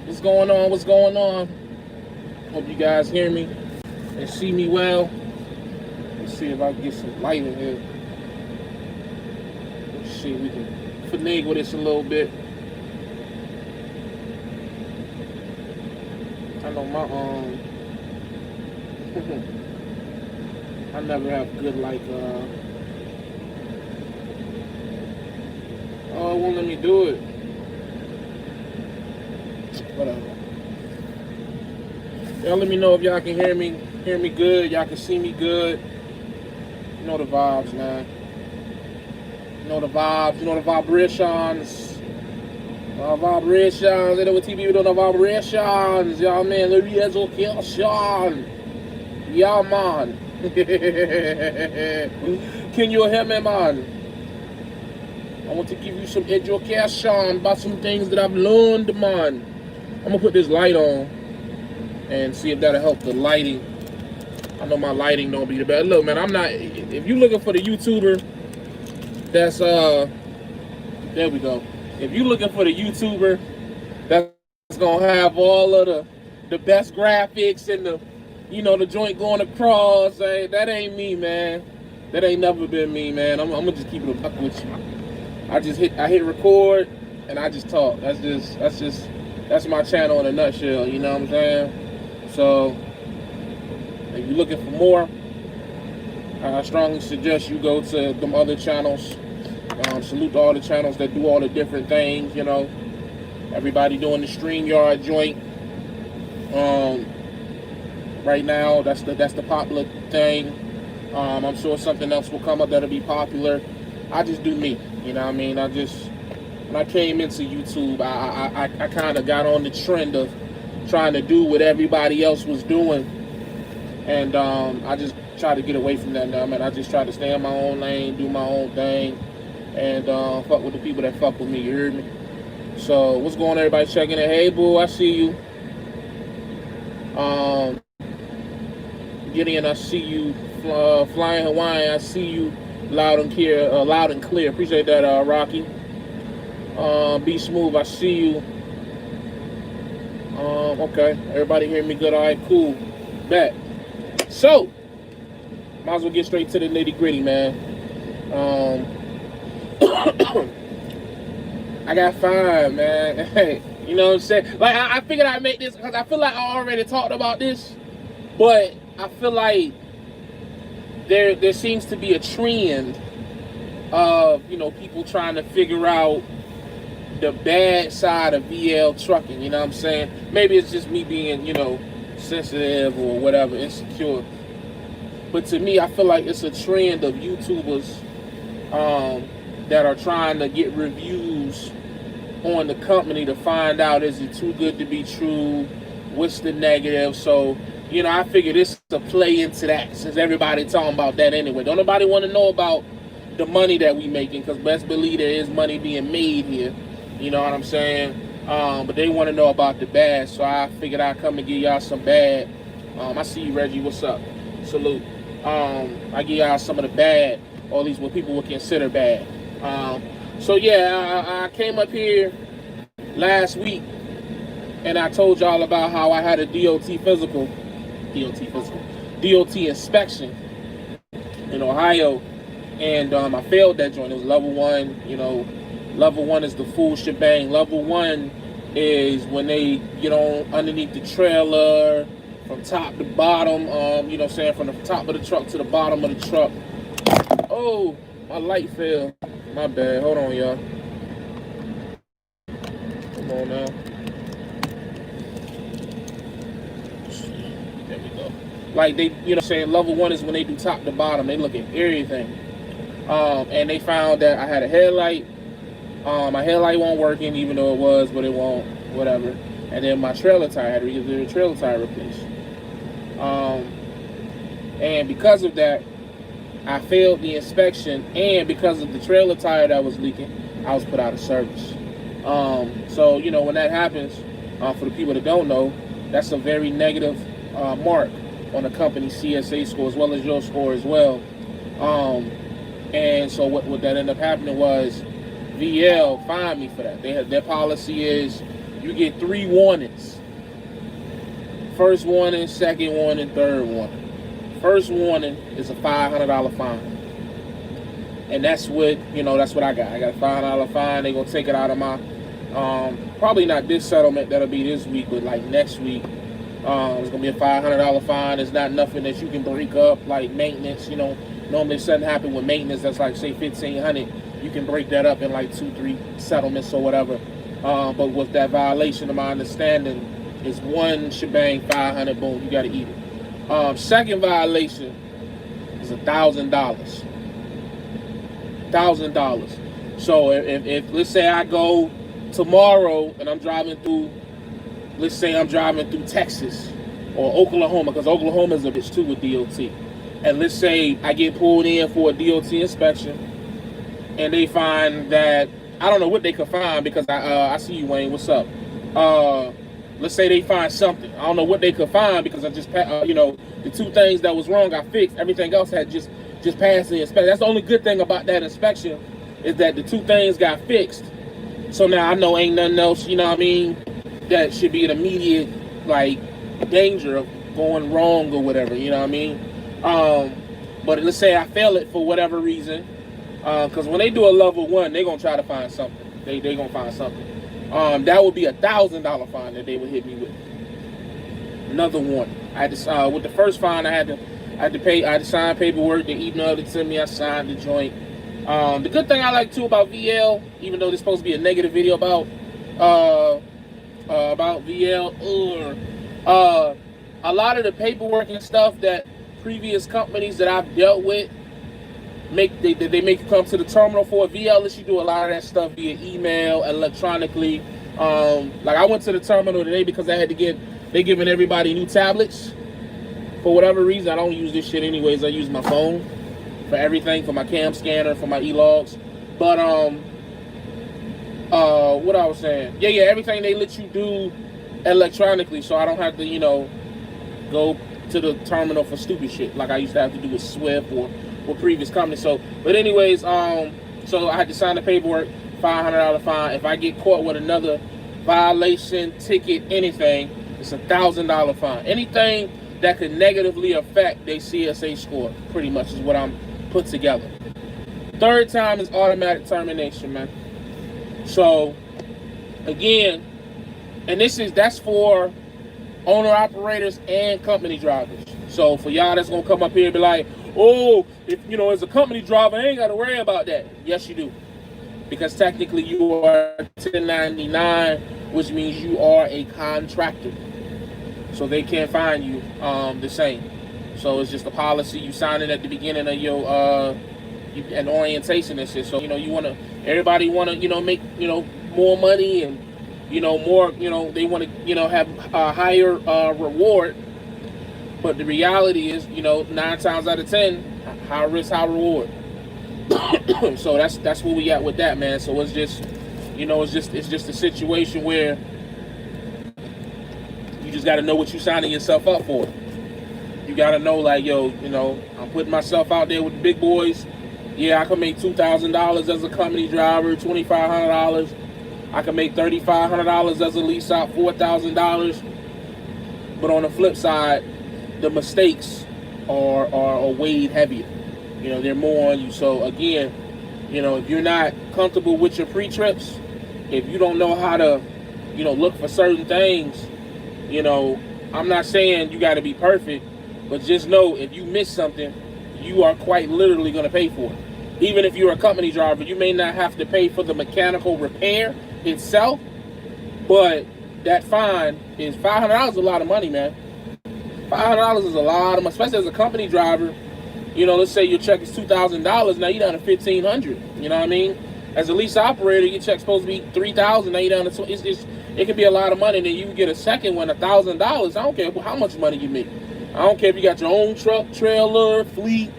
What's going on? What's going on? Hope you guys hear me and see me well. Let's see if I can get some light in here. Let's see if we can finagle this a little bit. I know my I never have good oh, it won't let me do it. Whatever. Y'all let me know if y'all can hear me good, y'all can see me good. You know the vibes, man. You know the vibes, you know the vibrations. Vibrations, you know what TV doing the vibrations, y'all man, the realization. Yeah man. Can you hear me, man? I want to give you some education about some things that I've learned, man. I'm gonna put this light on and see if that'll help the lighting. I know my lighting don't be the best. Look, man, I'm not. If you looking for the YouTuber, that's there we go. If you looking for the YouTuber that's gonna have all of the best graphics and the joint going across, that ain't me, man. That ain't never been me, man. I'm gonna just keep it a buck with you. I hit record and I just talk. That's my channel in a nutshell. You know what I'm saying? So if you're looking for more, I strongly suggest you go to them other channels. Salute to all the channels that do all the different things. You know, everybody doing the StreamYard joint. Right now, that's the popular thing. I'm sure something else will come up that'll be popular. I just do me. You know what I mean? When I came into YouTube, I kind of got on the trend of trying to do what everybody else was doing, and I just try to get away from that now, man. I just try to stay in my own lane, do my own thing, and fuck with the people that fuck with me. You heard me? So what's going on, everybody checking in? Hey, boo, I see you. Gideon, I see you. Flying Hawaiian, I see you. Loud and clear. Appreciate that, Rocky. Be Smooth, I see you. Okay, everybody hear me good? All right, cool. Bet. So, might as well get straight to the nitty gritty, man. I got fined, man. Hey, you know what I'm saying? Like, I figured I'd make this because I feel like I already talked about this, but I feel like there seems to be a trend of, people trying to figure out the bad side of VL trucking, you know what I'm saying? Maybe it's just me being, sensitive or whatever, insecure. But to me, I feel like it's a trend of YouTubers that are trying to get reviews on the company to find out, is it too good to be true? What's the negative? So, I figure this is a play into that, since everybody talking about that anyway. Don't nobody want to know about the money that we making, because best believe there is money being made here. You know what I'm saying? But they want to know about the bad, so I figured I'd come and give y'all some bad. I see you, Reggie. What's up? Salute. I give y'all some of the bad, or at least what people would consider bad. So yeah, I came up here last week and I told y'all about how I had a DOT inspection in Ohio, and I failed that joint. It was level 1. Level 1 is the full shebang. Level 1 is when they get on underneath the trailer from top to bottom, from the top of the truck to the bottom of the truck. Oh, my light fell. My bad. Hold on, y'all. Come on now. There we go. Like they, level 1 is when they do top to bottom. They look at everything. And they found that I had a headlight. My headlight wasn't working, even though it was, but it won't, whatever. And then my trailer tire, I had to get the trailer tire replaced. And because of that, I failed the inspection, and because of the trailer tire that was leaking, I was put out of service. So, when that happens, for the people that don't know, that's a very negative mark on the company's CSA score, as well as your score as well. And so what that ended up happening was VL fined me for that. Their policy is you get 3 warnings. First warning, second warning, third warning. First warning is a $500 fine. And that's what, that's what I got. I got a $500 fine. They're going to take it out of my, probably not this settlement. That'll be this week, but like next week. It's going to be a $500 fine. It's not nothing that you can break up like maintenance. Normally if something happens with maintenance that's like, say, $1,500. You can break that up in like 2-3 settlements or whatever. But with that violation, of my understanding, is one shebang, $500, boom, you got to eat it. Second violation is $1,000. $1,000. So if let's say I go tomorrow and I'm driving through, let's say I'm driving through Texas or Oklahoma, because Oklahoma is a bitch too with DOT. And let's say I get pulled in for a DOT inspection and they find that, I don't know what they could find, because I see you, Wayne, what's up? Let's say they find something. I don't know what they could find, because I just, the 2 things that was wrong I fixed. Everything else had just passed the inspection. That's the only good thing about that inspection, is that the 2 things got fixed. So now I know ain't nothing else, that should be an immediate, like, danger of going wrong or whatever, But let's say I fail it for whatever reason, because when they do a level 1, they're going to try to find something. They going to find something. That would be a $1,000 fine that they would hit me with. Another warning. I had to, with the first fine, I had to sign paperwork. They emailed it to me. I signed the joint. The good thing I like too about VL, even though this is supposed to be a negative video about VL, a lot of the paperwork and stuff that previous companies that I've dealt with they make you come to the terminal for. VL lets you do a lot of that stuff via email, electronically. Like I went to the terminal today because I had to they giving everybody new tablets. For whatever reason, I don't use this shit anyways. I use my phone for everything, for my cam scanner, for my e-logs. But what I was saying, yeah, everything they let you do electronically, so I don't have to, go to the terminal for stupid shit like I used to have to do with Swift or previous companies. So, but anyways, so I had to sign the paperwork, $500 fine. If I get caught with another violation, ticket, anything, it's a $1,000 fine. Anything that could negatively affect their CSA score, pretty much is what I'm put together. Third time is automatic termination, man. So again, and that's for owner operators and company drivers. So for y'all that's gonna come up here and be like, oh, if as a company driver, I ain't gotta worry about that. Yes, you do. Because technically you are 1099, which means you are a contractor. So they can't find you the same. So it's just a policy you sign it at the beginning of your an orientation and shit. So everybody wanna make more money and more they want to have a higher reward. But the reality is 9 times out of 10, high risk, high reward. So that's where we at with that, man. So it's just it's just a situation where you just got to know what you're signing yourself up for. You got to know, like, I'm putting myself out there with the big boys. Yeah, I can make $2,000 as a company driver, $2,500. I can make $3,500 as a lease out, $4,000. But on the flip side, the mistakes are weighed heavier. They're more on you. So again, if you're not comfortable with your pre-trips, if you don't know how to, look for certain things, I'm not saying you got to be perfect, but just know if you miss something, you are quite literally going to pay for it. Even if you're a company driver, you may not have to pay for the mechanical repair itself, but that fine is $500 is a lot of money, man. $500 is a lot of money, especially as a company driver. Let's say your check is $2,000, now you're down to $1,500. You know what I mean? As a lease operator, your check's supposed to be $3,000, now you're down to it can be a lot of money. And then you can get a second one, $1,000. I don't care how much money you make. I don't care if you got your own truck, trailer, fleet,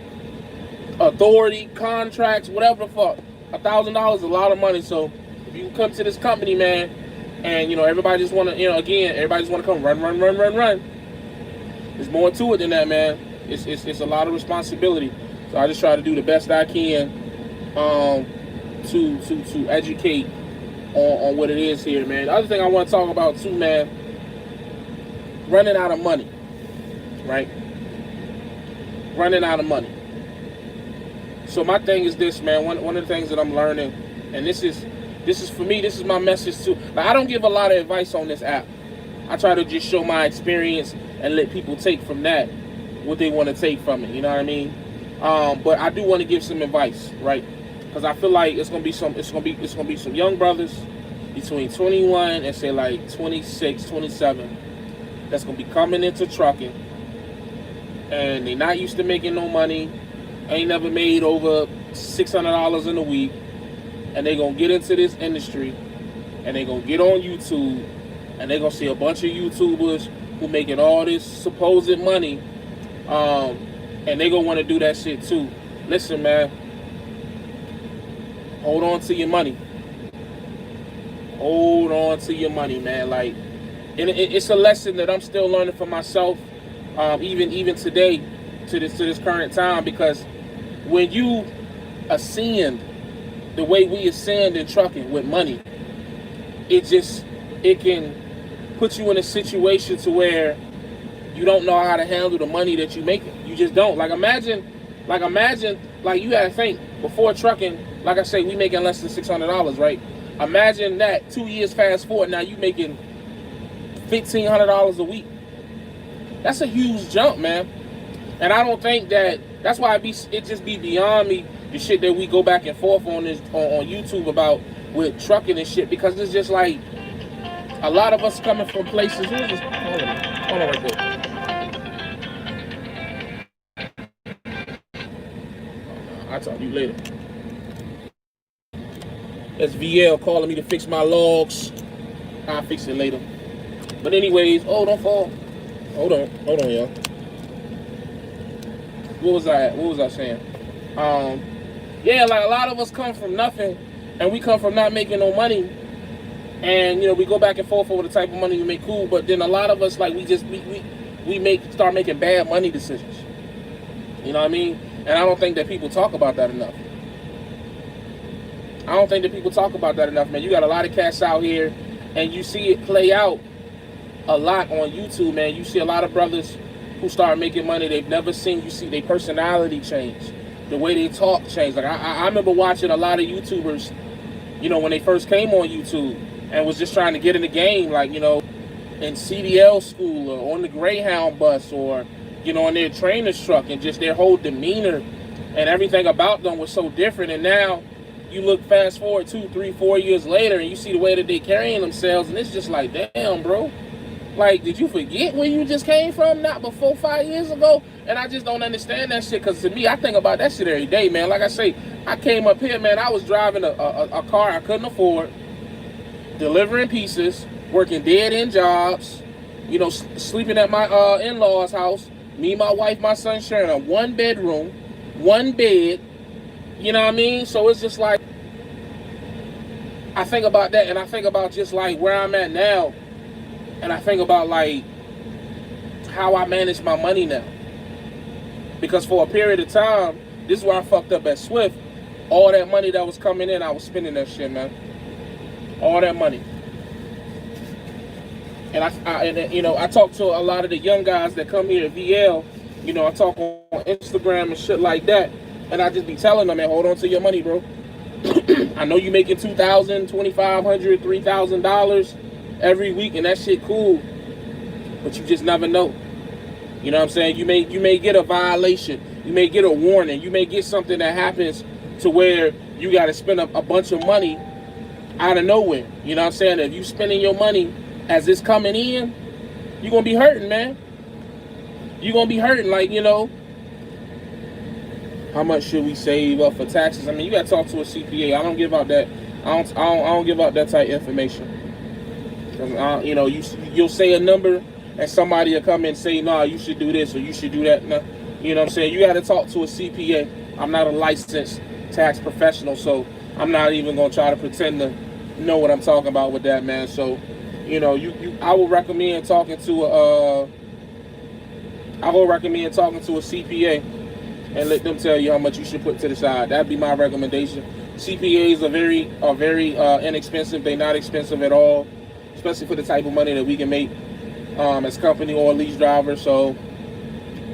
authority, contracts, whatever the fuck. $1,000 is a lot of money. So if you come to this company, man, and everybody just want to, everybody just want to come run. There's more to it than that, man. It's a lot of responsibility. So I just try to do the best I can to educate on what it is here, man. The other thing I want to talk about too, man, running out of money, right? Running out of money. So my thing is this, man. One of the things that I'm learning, and this is for me, this is my message too. Like, I don't give a lot of advice on this app. I try to just show my experience and let people take from that what they want to take from it. You know what I mean? But I do want to give some advice, right? Because I feel like it's gonna be some young brothers between 21 and say like 26, 27 that's gonna be coming into trucking, and they not used to making no money, ain't never made over $600 in a week, and they gonna get into this industry, and they gonna get on YouTube, and they gonna see a bunch of YouTubers who making all this supposed money, and they gonna want to do that shit too. Listen, man, hold on to your money. Hold on to your money, man. Like, and it's a lesson that I'm still learning for myself, even today, to this current time, because when you ascend the way we ascend in trucking with money, it can put you in a situation to where you don't know how to handle the money that you making. You just don't. Like imagine, you gotta think, before trucking, like I say, we making less than $600, right? Imagine that 2 years fast forward, now you making $1,500 a week. That's a huge jump, man. And I don't think that's why it just be beyond me, the shit that we go back and forth on YouTube about with trucking and shit, because it's just like a lot of us coming from places. Hold on right there. I'll talk to you later. That's VL calling me to fix my logs. I'll fix it later. But anyways, don't fall. Hold on, y'all. What was I saying? Yeah, like a lot of us come from nothing, and we come from not making no money, and we go back and forth over the type of money we make, cool. But then a lot of us, like, we start making bad money decisions. You know what I mean? And I don't think that people talk about that enough. Man. You got a lot of cats out here, and you see it play out a lot on YouTube, man. You see a lot of brothers who start making money they've never seen. You see their personality change, the way they talk change. Like I remember watching a lot of YouTubers, when they first came on YouTube and was just trying to get in the game, like, in CDL school or on the Greyhound bus or, on their trainer's truck, and just their whole demeanor and everything about them was so different. And now you look fast forward 2, 3, 4 years later, and you see the way that they carrying themselves, and it's just like, damn, bro. Like, did you forget where you just came from not before 5 years ago? And I just don't understand that shit, because to me, I think about that shit every day, man. Like I say, I came up here, man, I was driving a car I couldn't afford, delivering pieces, working dead-end jobs, sleeping at my in-laws' house, me, my wife, my son sharing a 1-bedroom, 1 bed, you know what I mean? So it's just like, I think about that, and I think about just like where I'm at now, and I think about like how I manage my money now. Because for a period of time, this is where I fucked up at Swift. All that money that was coming in, I was spending that shit, man. All that money. And I talk to a lot of the young guys that come here at VL. I talk on Instagram and shit like that, and I just be telling them, man, hold on to your money, bro. I know you making $2,000, $2,500, $3,000 every week, and that shit cool, but you just never know. You know what I'm saying? You may get a violation, you may get a warning, you may get something that happens to where you got to spend a bunch of money out of nowhere. You know what I'm saying? If you spending your money as it's coming in, you're gonna be hurting, man. You're gonna be hurting, like, how much should we save up for taxes? I mean, you gotta talk to a CPA. I don't give out that. I don't give out that type of information. You'll say a number, and somebody will come and say, nah, you should do this or you should do that. No, you know what I'm saying? You got to talk to a CPA. I'm not a licensed tax professional, so I'm not even going to try to pretend to know what I'm talking about with that, man. So, I would recommend talking to a CPA and let them tell you how much you should put to the side. That'd be my recommendation. CPAs are very inexpensive. They're not expensive at all, especially for the type of money that we can make as company or lease drivers. So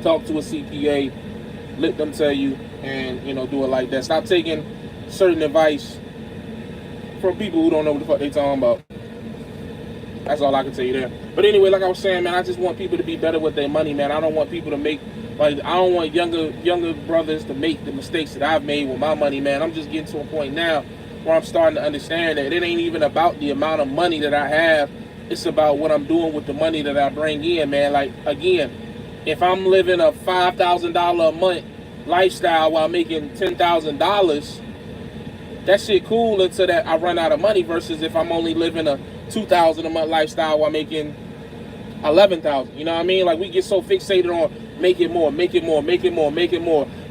talk to a CPA, let them tell you, and do it like that. Stop taking certain advice from people who don't know what the fuck they talking about. That's all I can tell you there. But anyway, like I was saying, man, I just want people to be better with their money, man. I don't want people to make, I don't want younger brothers to make the mistakes that I've made with my money, man. I'm just getting to a point now where I'm starting to understand that it ain't even about the amount of money that I have. It's about what I'm doing with the money that I bring in, man. Like, again, if I'm living a $5,000 a month lifestyle while making $10,000, that shit cool until that I run out of money, versus if I'm only living a $2,000 a month lifestyle while making $11,000. You know what I mean? Like, we get so fixated on make it more.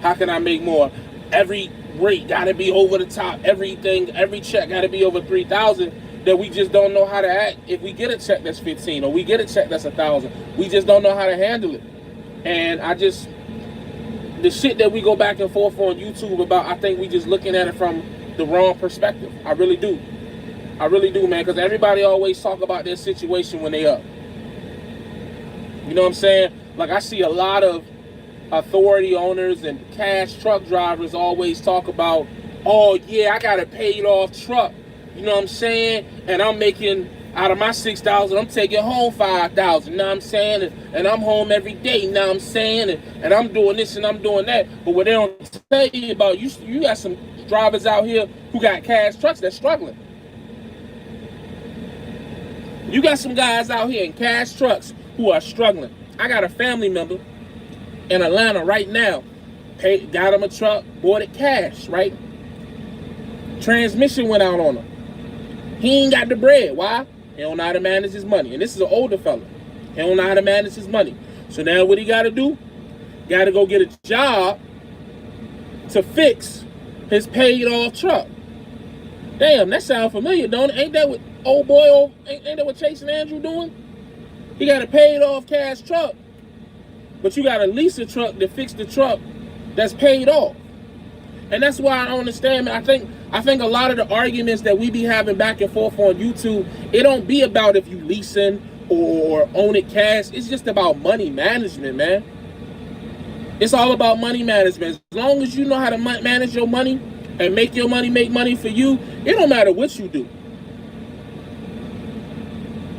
How can I make more? Every rate gotta be over the top. Every check gotta be over $3,000. That we just don't know how to act if we get a check that's 15 or we get a check that's 1,000. We just don't know how to handle it. And the shit that we go back and forth on YouTube about, I think we just looking at it from the wrong perspective. I really do, man, because everybody always talk about their situation when they up. You know what I'm saying? Like, I see a lot of authority owners and cash truck drivers always talk about, oh yeah, I got a paid off truck. You know what I'm saying? And I'm making, out of my $6,000, I'm taking home $5,000. You know what I'm saying? And I'm home every day. You know what I'm saying? And I'm doing this and I'm doing that. But what they don't tell you about, you got some drivers out here who got cash trucks that's struggling. You got some guys out here in cash trucks who are struggling. I got a family member in Atlanta right now. Got him a truck, bought it cash, right? Transmission went out on him. He ain't got the bread. Why? He don't know how to manage his money. And this is an older fella. He don't know how to manage his money. So now what he got to do? Got to go get a job to fix his paid off truck. Damn, that sounds familiar, don't it? Ain't that what ain't that what Chase and Andrew doing? He got a paid off cash truck, but you got to lease a truck to fix the truck that's paid off. And that's why I don't understand, man. I think a lot of the arguments that we be having back and forth on YouTube, it don't be about if you leasing or own it cash. It's just about money management, man. It's all about money management. As long as you know how to manage your money and make your money make money for you, it don't matter what you do.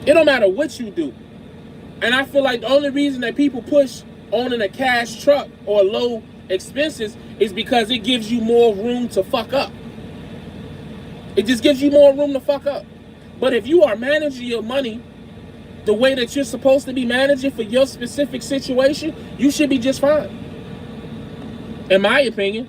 It don't matter what you do. And I feel like the only reason that people push owning a cash truck or low expenses is because it gives you more room to fuck up. It just gives you more room to fuck up. But if you are managing your money the way that you're supposed to be managing for your specific situation, you should be just fine. In my opinion.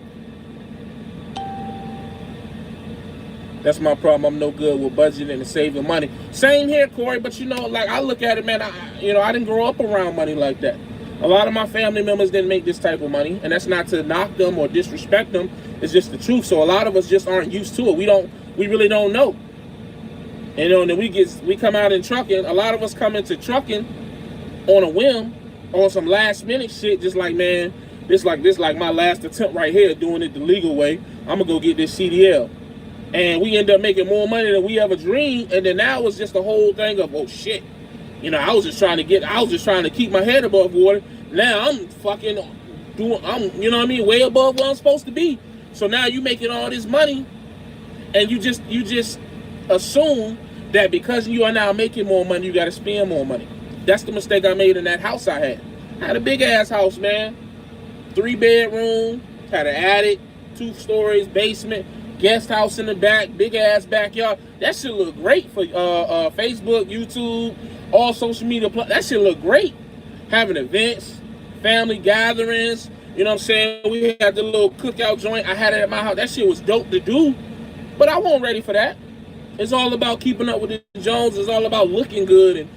That's my problem. I'm no good with budgeting and saving money. Same here, Corey, but like, I look at it, man, I didn't grow up around money like that. A lot of my family members didn't make this type of money, and that's not to knock them or disrespect them. It's just the truth. So a lot of us just aren't used to it. We really don't know. And then we come out in trucking. A lot of us come into trucking on a whim, on some last minute shit, just like, man, this like my last attempt right here, doing it the legal way. I'm gonna go get this CDL. And we end up making more money than we ever dreamed. And then now it's just the whole thing of, oh shit. I was just trying to keep my head above water. Now I'm fucking doing, way above where I'm supposed to be. So now you making all this money, and you just assume that because you are now making more money, you got to spend more money. That's the mistake I made in that house I had. I had a big ass house, man. 3-bedroom, had an attic, 2 stories, basement, guest house in the back, big ass backyard. That shit look great for Facebook, YouTube, all social media. That shit look great. Having events, family gatherings. You know what I'm saying? We had the little cookout joint. I had it at my house. That shit was dope to do. But I wasn't ready for that. It's all about keeping up with the Jones. It's all about looking good. And,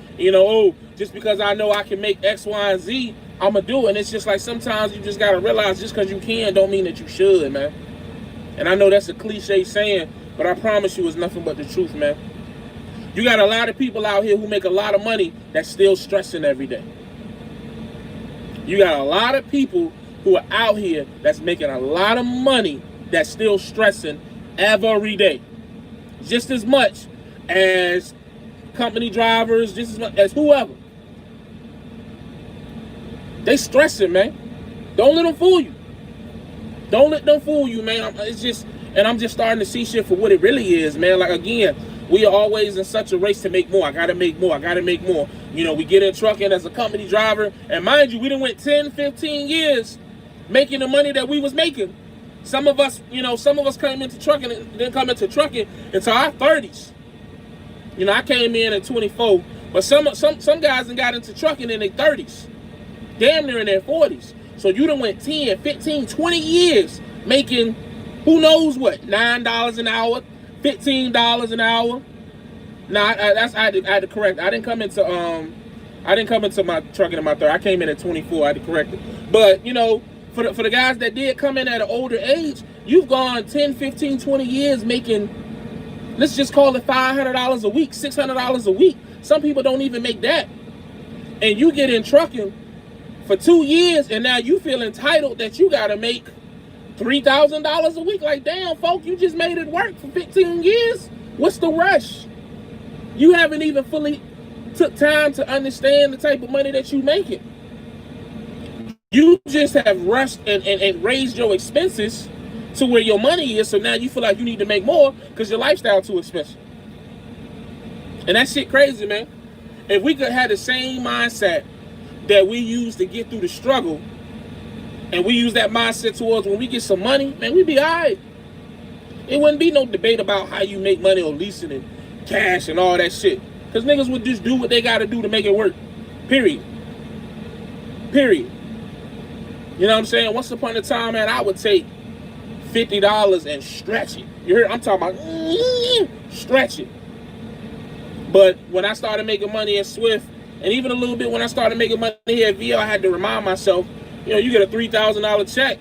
just because I know I can make X, Y, and Z, I'm going to do it. And it's just like sometimes you just got to realize just because you can don't mean that you should, man. And I know that's a cliche saying, but I promise you it's nothing but the truth, man. You got a lot of people out here who make a lot of money that's still stressing every day. You got a lot of people who are out here that's making a lot of money that's still stressing every day, just as much as company drivers, just as much as whoever. They stressing, man. Don't let them fool you. Don't let them fool you, man. I'm just starting to see shit for what it really is, man. Like, again, we are always in such a race to make more. I gotta make more. I gotta make more. You know, we get in trucking as a company driver, and mind you, we done went 10, 15 years making the money that we was making. Some of us came into trucking and didn't come into trucking until our 30s. You know, I came in at 24, but some guys done got into trucking in their 30s, damn near in their 40s. So you done went 10, 15, 20 years making who knows what, $9 an hour, $15 an hour. Nah, I had to correct. I didn't come into my trucking in my 30s. I came in at 24. I had to correct it. But you know, for the guys that did come in at an older age, you've gone 10, 15, 20 years making, let's just call it $500 a week, $600 a week. Some people don't even make that. And you get in trucking for 2 years, and now you feel entitled that you got to make $3,000 a week. Like, damn, folk, you just made it work for 15 years. What's the rush? You haven't even fully took time to understand the type of money that you making. You just have rushed and raised your expenses to where your money is, so now you feel like you need to make more because your lifestyle too expensive. And that shit crazy, man. If we could have the same mindset that we use to get through the struggle, and we use that mindset towards when we get some money, man, we'd be all right. It wouldn't be no debate about how you make money or leasing and cash and all that shit. Because niggas would just do what they got to do to make it work. Period. Period. You know what I'm saying? Once upon a time, man, I would take $50 and stretch it. You heard? I'm talking about stretch it. But when I started making money at Swift, and even a little bit when I started making money here at VL, I had to remind myself, you know, you get a $3,000 check,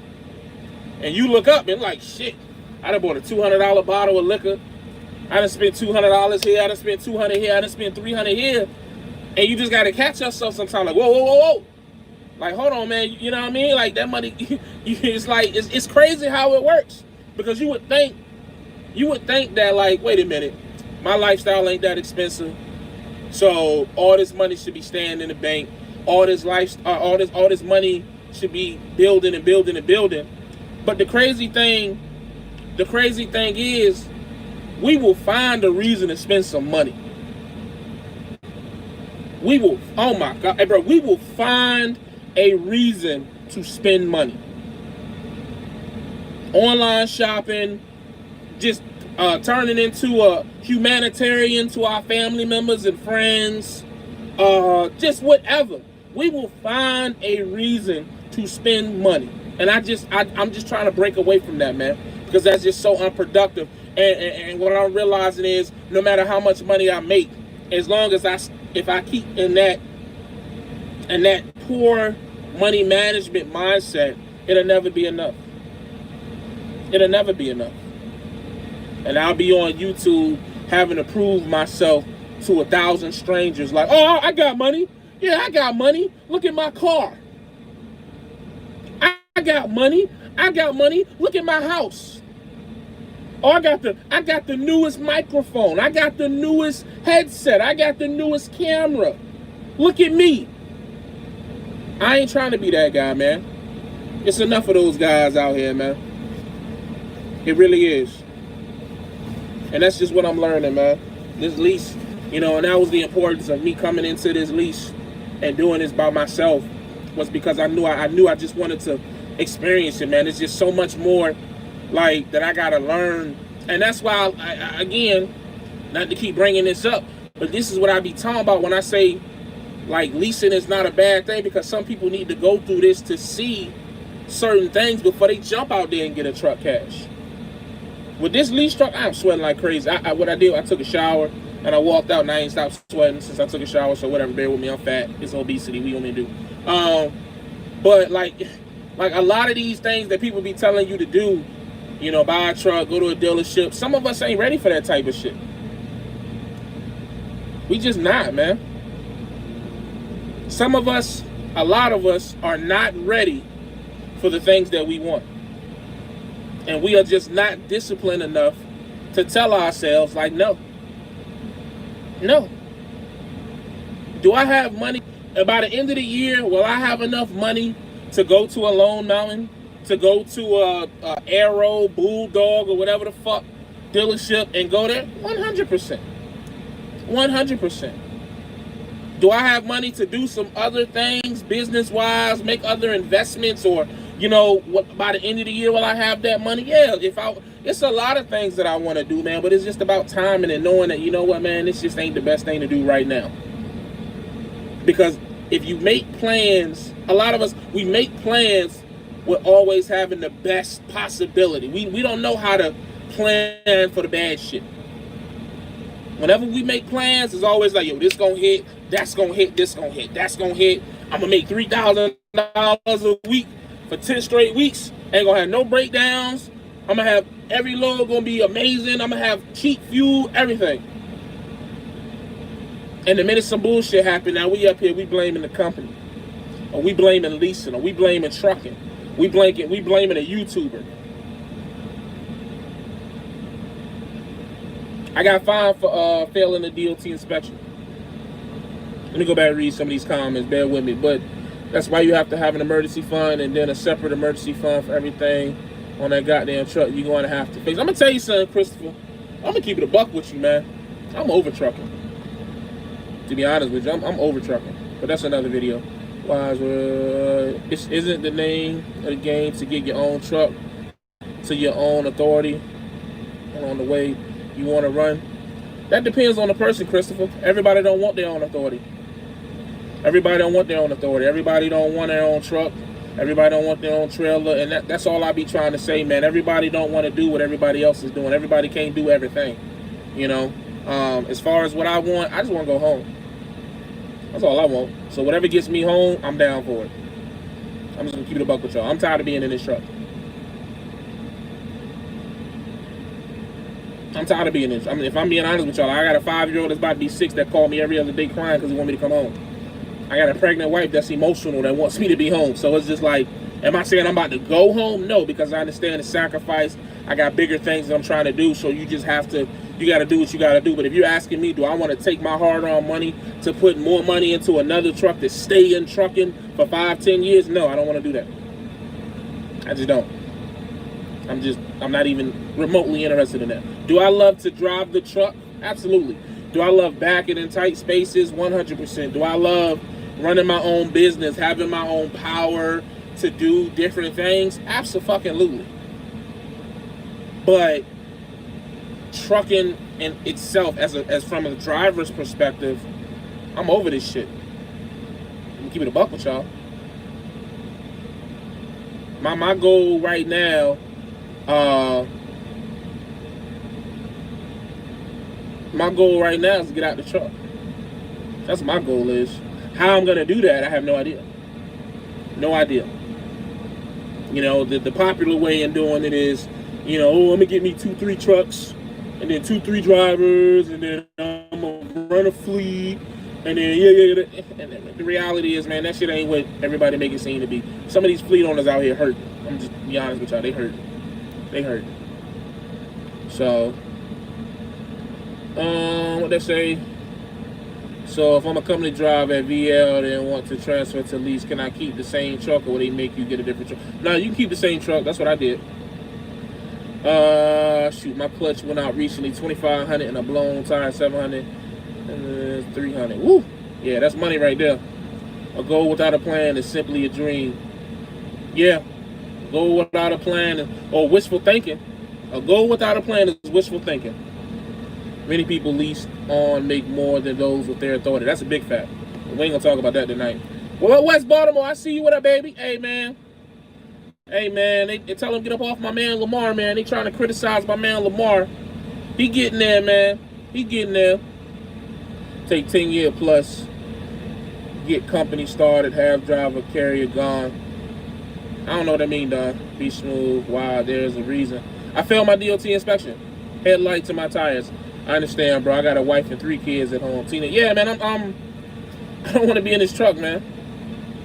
and you look up and like, shit, I done bought a $200 bottle of liquor. I done spent $200 here. I done spent $200 here. I done spent $300 here. And you just got to catch yourself sometimes like, whoa, whoa, whoa, whoa. Like, hold on, man. You know what I mean? Like, that money, it's like, it's crazy how it works. Because you would think that, like, wait a minute, my lifestyle ain't that expensive. So all this money should be staying in the bank. All this money should be building and building and building. But the crazy thing is, we will find a reason to spend some money. We will, oh my God, hey bro, we will find a reason to spend money. Online shopping, just turning into a humanitarian to our family members and friends, just whatever. We will find a reason to spend money. And I'm just trying to break away from that, man, because that's just so unproductive. And what I'm realizing is, no matter how much money I make, as long as if I keep in that poor money management mindset, it'll never be enough. It'll never be enough. And I'll be on YouTube having to prove myself to 1,000 strangers like, oh, I got money. Yeah, I got money. Look at my car. I got money. I got money. Look at my house. Oh, I got the newest microphone. I got the newest headset. I got the newest camera. Look at me. I ain't trying to be that guy, man. It's enough of those guys out here, man. It really is. And that's just what I'm learning, man. This lease, you know, and that was the importance of me coming into this lease and doing this by myself, was because I knew I just wanted to experience it, man. It's just so much more like that I gotta learn. And that's why I again, not to keep bringing this up, but this is what I be talking about when I say like leasing is not a bad thing, because some people need to go through this to see certain things before they jump out there and get a truck cash. With this lease truck, I'm sweating like crazy. What I did, I took a shower and I walked out, and I ain't stopped sweating since I took a shower. So whatever, bear with me. I'm fat. It's obesity. We want me to do. But like a lot of these things that people be telling you to do, you know, buy a truck, go to a dealership. Some of us ain't ready for that type of shit. We just not, man. Some of us, a lot of us, are not ready for the things that we want. And we are just not disciplined enough to tell ourselves, like, no. No. Do I have money? By the end of the year, will I have enough money to go to a Lone Mountain, to go to a Arrow, Bulldog, or whatever the fuck dealership and go there? 100%. 100%. Do I have money to do some other things business-wise, make other investments, or, you know, what, by the end of the year will I have that money? Yeah, it's a lot of things that I want to do, man, but it's just about timing and knowing that, you know what, man, this just ain't the best thing to do right now. Because if you make plans, a lot of us, we make plans with always having the best possibility. We don't know how to plan for the bad shit. Whenever we make plans, it's always like, yo, this gonna hit, that's gonna hit, this gonna hit, that's gonna hit. I'm gonna make $3,000 a week for 10 straight weeks. Ain't gonna have no breakdowns. I'm gonna have every load gonna be amazing. I'm gonna have cheap fuel, everything. And the minute some bullshit happened, now we up here, we blaming the company. Or we blaming leasing, or we blaming trucking. We blaming a YouTuber. I got fined for failing the DOT inspection. Let me go back and read some of these comments, bear with me. But that's why you have to have an emergency fund and then a separate emergency fund for everything on that goddamn truck you're going to have to fix. I'm going to tell you something, Christopher. I'm going to keep it a buck with you, man. I'm over trucking. To be honest with you, I'm over trucking. But that's another video. This isn't the name of the game to get your own truck to your own authority on the way you want to run. That depends on the person, Christopher. Everybody don't want their own authority. Everybody don't want their own authority. Everybody don't want their own truck. Everybody don't want their own trailer. And that's all I be trying to say, man. Everybody don't want to do what everybody else is doing. Everybody can't do everything. You know, as far as what I want, I just want to go home. That's all I want. So whatever gets me home, I'm down for it. I'm just going to keep it a buck with y'all. I'm tired of being in this truck. I'm tired of being in this. I mean, if I'm being honest with y'all, I got a 5-year-old that's about to be 6 that called me every other day crying because he want me to come home. I got a pregnant wife that's emotional that wants me to be home. So it's just like, am I saying I'm about to go home? No, because I understand the sacrifice. I got bigger things that I'm trying to do. So you just have to, you got to do what you got to do. But if you're asking me, do I want to take my hard-earned money to put more money into another truck to stay in trucking for 5-10 years? No, I don't want to do that. I just don't. I'm not even remotely interested in that. Do I love to drive the truck? Absolutely. Do I love backing in tight spaces? 100%. Do I love running my own business, having my own power to do different things? Absolutely. But trucking in itself, as from a driver's perspective, I'm over this shit. I'm gonna keep it a buck with y'all. My goal right now, is to get out the truck. That's what my goal is. How I'm gonna do that, I have no idea. No idea. You know, the popular way in doing it is, you know, oh, I'm gonna get me 2-3 trucks, and then 2-3 drivers, and then I'm gonna run a fleet, and then yeah. And the reality is, man, that shit ain't what everybody make it seem to be. Some of these fleet owners out here hurt. I'm just be honest with y'all, they hurt. They hurt. So, what they say? So if I'm a company driver at VL and want to transfer to lease, can I keep the same truck, or will they make you get a different truck? No, you can keep the same truck. That's what I did. Shoot, my clutch went out recently, 2,500, and a blown tire, 700, and 300. Woo! Yeah, that's money right there. A goal without a plan is simply a dream. Yeah, a goal without a plan or wishful thinking. A goal without a plan is wishful thinking. Many people lease on make more than those with their authority. That's a big fact. We ain't gonna talk about that tonight. Well, West Baltimore, I see you. What up, baby? Hey, man. Hey, man. They tell him get up off my man Lamar, man. They trying to criticize my man Lamar. He getting there, man. He getting there. Take 10 year plus. Get company started. Have driver carrier gone. I don't know what I mean, dog. Be smooth. Wow, there's a reason. I failed my DOT inspection. Headlight to my tires. I understand, bro. I got a wife and 3 kids at home. Tina, yeah, man. I don't want to be in this truck, man.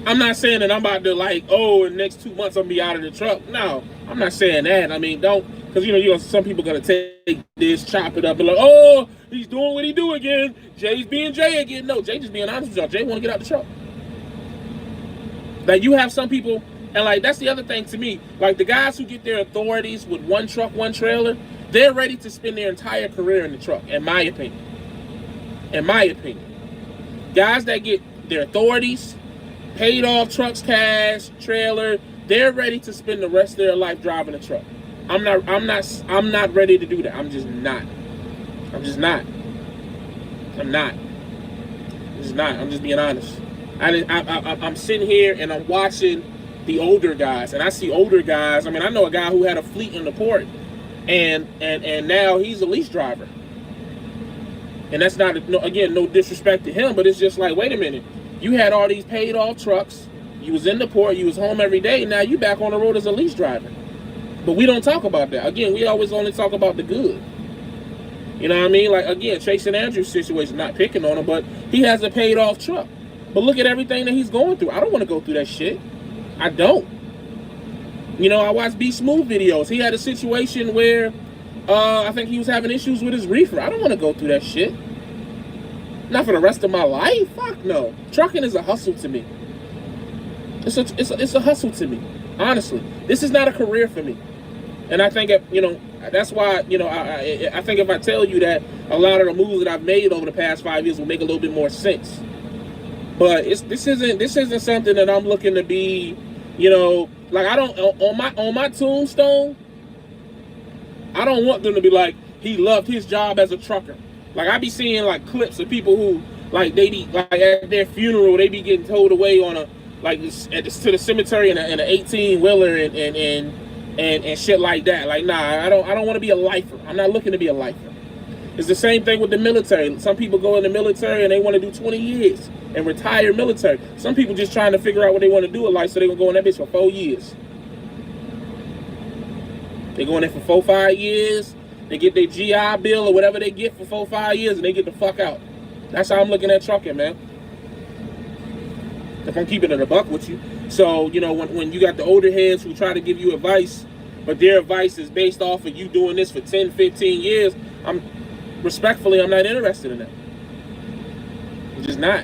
I'm not saying that I'm about to like, oh, in the next 2 months I'm gonna be out of the truck. No, I'm not saying that. I mean, don't Because, you know, some people going to take this, chop it up, and like, oh, he's doing what he do again. Jay's being Jay again. No, Jay just being honest with y'all. Jay want to get out the truck. Like, you have some people, and, like, that's the other thing to me. Like, the guys who get their authorities with one truck, one trailer, they're ready to spend their entire career in the truck, in my opinion. In my opinion. Guys that get their authorities, paid off trucks, cash, trailer, they're ready to spend the rest of their life driving a truck. I'm not ready to do that. I'm just not. I'm just being honest. I'm sitting here and I'm watching the older guys, and I see older guys. I mean, I know a guy who had a fleet in the port, and now he's a lease driver. And that's not, again, no disrespect to him, but it's just like, wait a minute. You had all these paid off trucks. You was in the port. You was home every day. Now you back on the road as a lease driver. But we don't talk about that. Again, we always only talk about the good. You know what I mean? Like, again, Chase and Andrew's situation, not picking on him, but he has a paid off truck. But look at everything that he's going through. I don't want to go through that shit. I don't. You know, I watched B Smooth videos. He had a situation where I think he was having issues with his reefer. I don't want to go through that shit. Not for the rest of my life. Fuck no. Trucking is a hustle to me. It's a hustle to me. Honestly, this is not a career for me. And I think, you know, that's why, you know, I think if I tell you that a lot of the moves that I've made over the past 5 years will make a little bit more sense. But this isn't something that I'm looking to be, you know, like, I don't, on my tombstone, I don't want them to be like, he loved his job as a trucker. Like, I be seeing like clips of people who, like, they be like at their funeral, they be getting towed away on a, like, to the cemetery in an 18-wheeler and shit like that. Like, nah, I don't want to be a lifer. I'm not looking to be a lifer. It's the same thing with the military. Some people go in the military and they want to do 20 years and retire military. Some people just trying to figure out what they want to do in life, so they gonna go in that bitch for 4 years. They go in there for 4, 5 years. They get their GI Bill or whatever they get for 4, 5 years, and they get the fuck out. That's how I'm looking at trucking, man. If I'm keeping it a buck with you. So, you know, when you got the older heads who try to give you advice, but their advice is based off of you doing this for 10, 15 years, I'm not interested in that. I'm just not.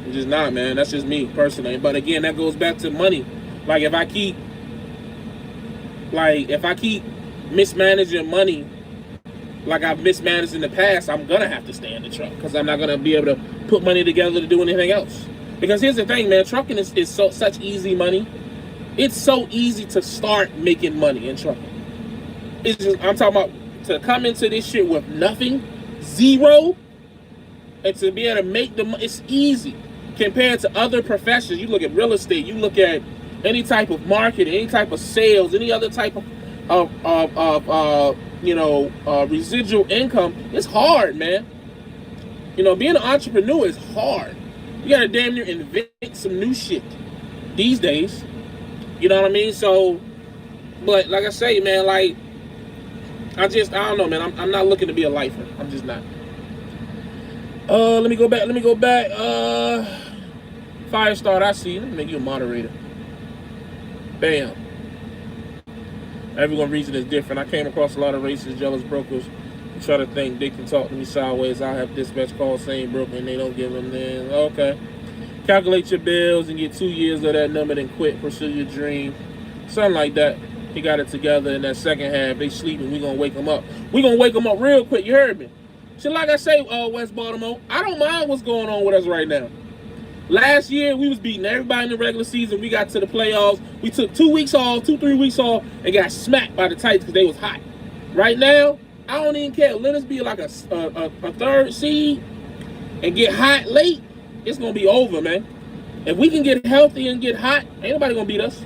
I'm just not, man. That's just me personally. But again, that goes back to money. Like, if I keep mismanaging money like I've mismanaged in the past, I'm gonna have to stay in the truck, because I'm not gonna be able to put money together to do anything else. Because here's the thing, man, trucking is such easy money. It's so easy to start making money in trucking. It's just, I'm talking about to come into this shit with nothing, zero, and to be able to make the money. It's easy compared to other professions. You look at real estate, you look at any type of marketing, any type of sales, any other type of residual income. It's hard, man. You know, being an entrepreneur is hard. You gotta damn near invent some new shit these days. You know what I mean? So, but like I say, man, like, I don't know, man. I'm not looking to be a lifer. I'm just not. Let me go back. Firestart, I see you. Let me make you a moderator. Bam. Everyone's reason is different. I came across a lot of racist, jealous brokers who try to think they can talk to me sideways. I have dispatch calls saying broker and they don't give them then. Okay. Calculate your bills and get 2 years of that number, then quit, pursue your dream. Something like that. He got it together in that second half. They sleeping. We gonna wake them up. We gonna wake them up real quick. You heard me? So like I say, West Baltimore, I don't mind what's going on with us right now. Last year, we was beating everybody in the regular season. We got to the playoffs. We took 2 weeks off, 3 weeks off, and got smacked by the Titans because they was hot. Right now, I don't even care. Let us be like a third seed and get hot late. It's going to be over, man. If we can get healthy and get hot, ain't nobody going to beat us.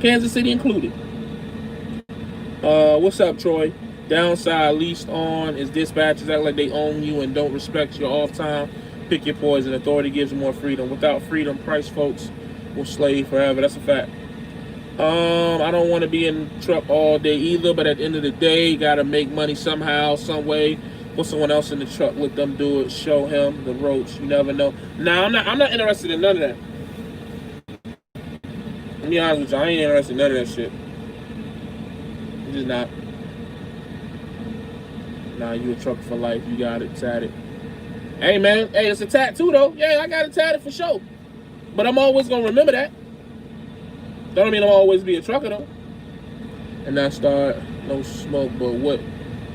Kansas City included. What's up, Troy? Downside leased on is dispatchers act like they own you and don't respect your off time. Pick your poison. Authority gives you more freedom. Without freedom, price folks will slave forever. That's a fact. I don't want to be in the truck all day either, but at the end of the day, gotta make money somehow, some way. Put someone else in the truck, let them do it. Show him the ropes. You never know. Nah, I'm not interested in none of that. Let me be honest with you. I ain't interested in none of that shit. It's just not. Nah, you a trucker for life. You got it tatted. Hey, man. Hey, it's a tattoo, though. Yeah, I got it tatted for sure. But I'm always going to remember that. Don't mean I'll always be a trucker, though. And I start, no smoke, but what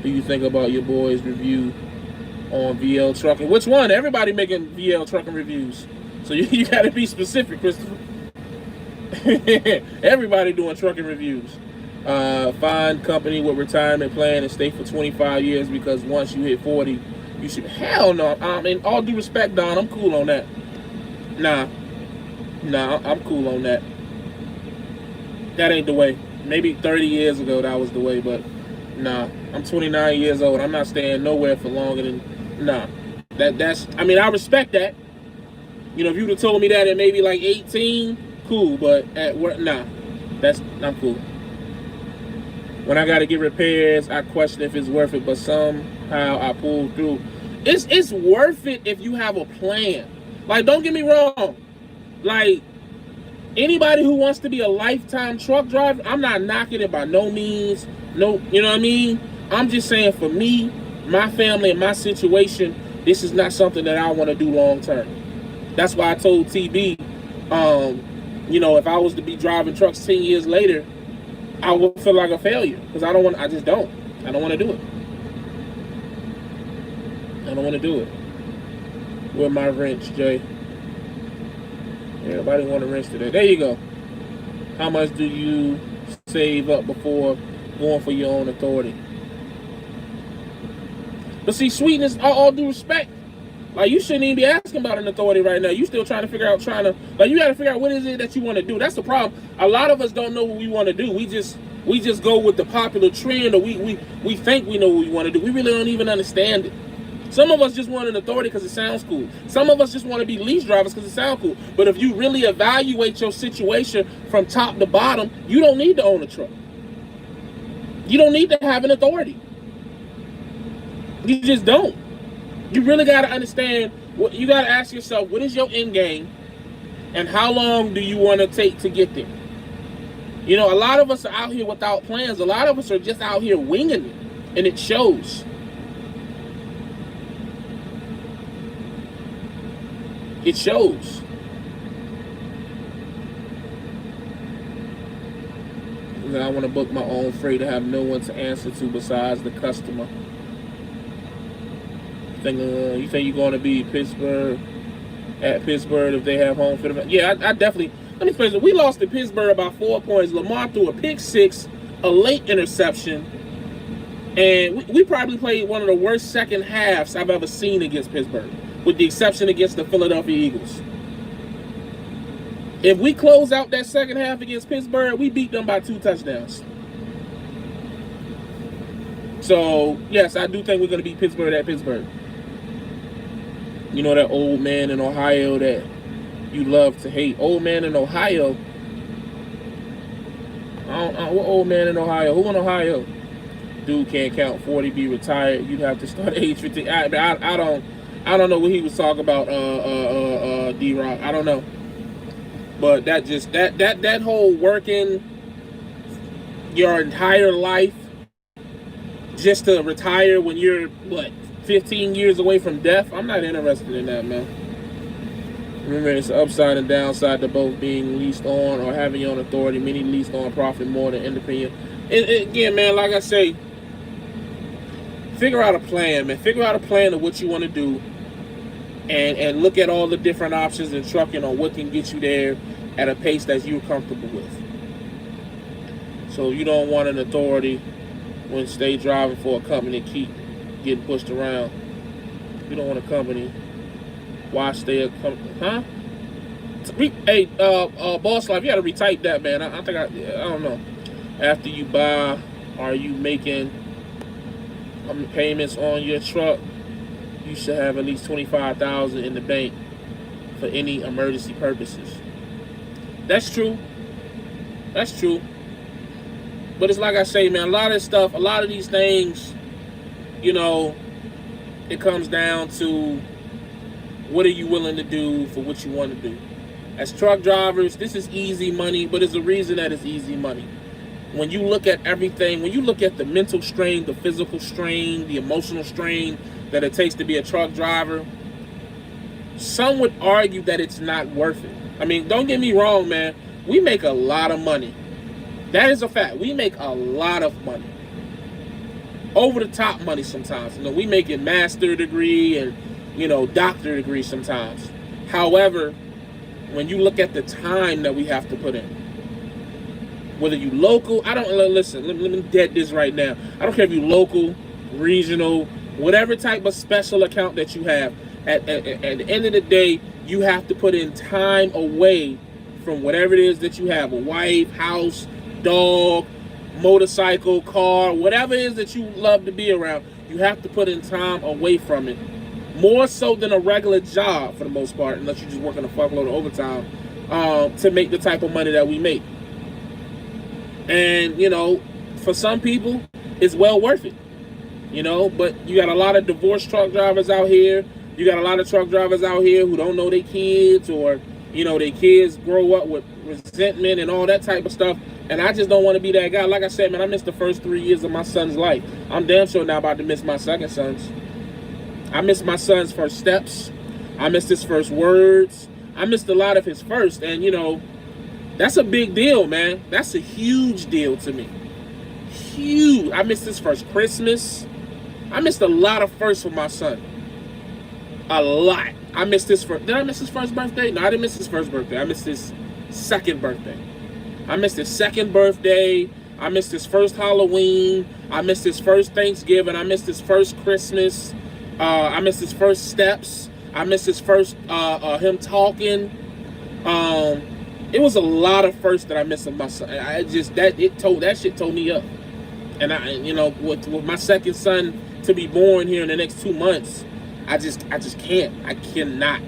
do you think about your boy's review on VL Trucking? Which one? Everybody making VL Trucking reviews. So you got to be specific, Christopher. Everybody doing trucking reviews. Find company with retirement plan and stay for 25 years because once you hit 40, you should. Hell no. I mean, all due respect, Don, I'm cool on that. Nah, I'm cool on that. That ain't the way. Maybe 30 years ago that was the way, but nah. I'm 29 years old. I'm not staying nowhere for longer than nah. That's. I mean, I respect that. You know, if you would have told me that at maybe like 18, cool. But at work, nah. I'm cool. When I got to get repairs, I question if it's worth it, but somehow I pull through. It's worth it if you have a plan. Like, don't get me wrong. Like, anybody who wants to be a lifetime truck driver, I'm not knocking it by no means. No, you know what I mean? I'm just saying for me, my family, and my situation, this is not something that I want to do long term. That's why I told TB, you know, if I was to be driving trucks 10 years later, I would feel like a failure because I just don't want to do it. I don't want to do it. Where my wrench, Jay? Everybody want a wrench today. There you go. How much do you save up before going for your own authority? But see, sweetness, all due respect, like, you shouldn't even be asking about an authority right now. You still trying to figure out, like, you got to figure out what is it that you want to do. That's the problem. A lot of us don't know what we want to do. We just go with the popular trend, or we think we know what we want to do. We really don't even understand it. Some of us just want an authority because it sounds cool. Some of us just want to be lease drivers because it sounds cool. But if you really evaluate your situation from top to bottom, you don't need to own a truck. You don't need to have an authority. You just don't. You really got to understand, you got to ask yourself, what is your end game and how long do you want to take to get there? You know, a lot of us are out here without plans. A lot of us are just out here winging it, and it shows. It shows. I want to book my own freight to have no one to answer to besides the customer. You think you're going to be Pittsburgh if they have home field event? Yeah, I definitely. Let me explain this. We lost to Pittsburgh by 4 points. Lamar threw a pick six, a late interception, and we probably played one of the worst second halves I've ever seen against Pittsburgh, with the exception against the Philadelphia Eagles. If we close out that second half against Pittsburgh, we beat them by 2 touchdowns. So, yes, I do think we're going to beat Pittsburgh at Pittsburgh. You know that old man in Ohio that you love to hate. Old man in Ohio. What old man in Ohio? Who in Ohio? Dude can't count 40, be retired. You'd have to start age 15. I don't know what he was talking about, D-Rock. I don't know. But that whole working your entire life just to retire when you're, 15 years away from death? I'm not interested in that, man. Remember, it's the upside and downside to both being leased on or having your own authority. Many leased on profit more than independent. Again, man, like I say, figure out a plan, man. Figure out a plan of what you want to do, and look at all the different options in trucking on what can get you there at a pace that you're comfortable with. So you don't want an authority when stay driving for a company and keep getting pushed around. You don't want a company. Why stay a company? Huh? Hey, Boss Life, you gotta retype that, man. I don't know. After you buy, are you making payments on your truck? You should have at least $25,000 in the bank for any emergency purposes. That's true. That's true. But it's like I say, man, a lot of these things, you know, it comes down to what are you willing to do for what you want to do. As truck drivers, this is easy money, but there's a reason that it's easy money. when you look at everything, when you look at the mental strain, the physical strain, the emotional strain that it takes to be a truck driver, some would argue that it's not worth it. I mean, don't get me wrong, man. We make a lot of money. That is a fact. We make a lot of money. Over the top money sometimes. You know, we make it master degree and, you know, doctor degree sometimes. However, when you look at the time that we have to put in, whether you local, I don't, listen, let me dead this right now. I don't care if you local, regional, whatever type of special account that you have, at the end of the day, you have to put in time away from whatever it is that you have, a wife, house, dog, motorcycle, car, whatever it is that you love to be around. You have to put in time away from it, more so than a regular job for the most part, unless you're just working a fuckload of overtime, to make the type of money that we make. And, you know, for some people, it's well worth it, you know, but you got a lot of divorced truck drivers out here. You got a lot of truck drivers out here who don't know their kids, or, you know, their kids grow up with resentment and all that type of stuff. And I just don't want to be that guy. Like I said, man, I missed the first 3 years of my son's life. I'm damn sure now about to miss my second son's. I missed my son's first steps. I missed his first words. I missed a lot of his first. And, you know, that's a big deal, man. That's a huge deal to me. Huge. I missed his first Christmas. I missed a lot of firsts with my son. A lot. I missed his first. Did I miss his first birthday? No, I didn't miss his first birthday. I missed his second birthday. I missed his second birthday. I missed his first Halloween. I missed his first Thanksgiving. I missed his first Christmas. I missed his first steps. I missed his first him talking. It was a lot of firsts that I missed of my son. That shit tore me up. And I, you know, with my second son to be born here in the next 2 months, I just can't. I cannot.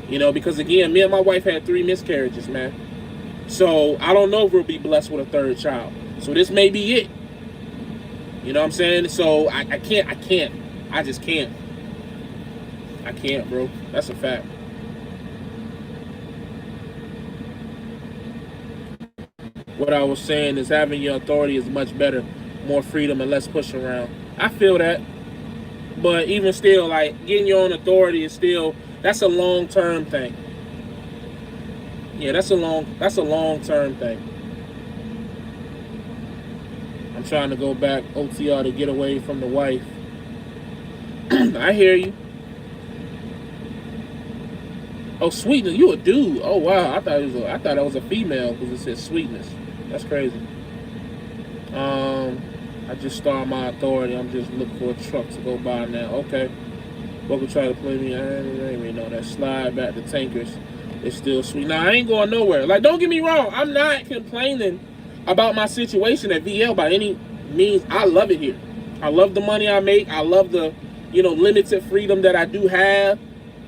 You know, because again, me and my wife had 3 miscarriages, man. So I don't know if we'll be blessed with a 3rd child. So this may be it. You know what I'm saying? So I can't. I just can't. I can't, bro. That's a fact. What I was saying is having your authority is much better. More freedom and less push around. I feel that. But even still, like, getting your own authority is still, that's a long-term thing. Yeah, that's a long-term thing. I'm trying to go back OTR to get away from the wife. I hear you. Oh, sweetness, you a dude. Oh wow, I thought it was a female because it said sweetness. That's crazy. I just started my authority. I'm just looking for a truck to go by now. Okay. Welcome try to play me. I didn't even know that. Slide back to tankers. It's still sweet. Now I ain't going nowhere. Like, don't get me wrong. I'm not complaining about my situation at VL by any means. I love it here. I love the money I make. I love the, you know, limited freedom that I do have.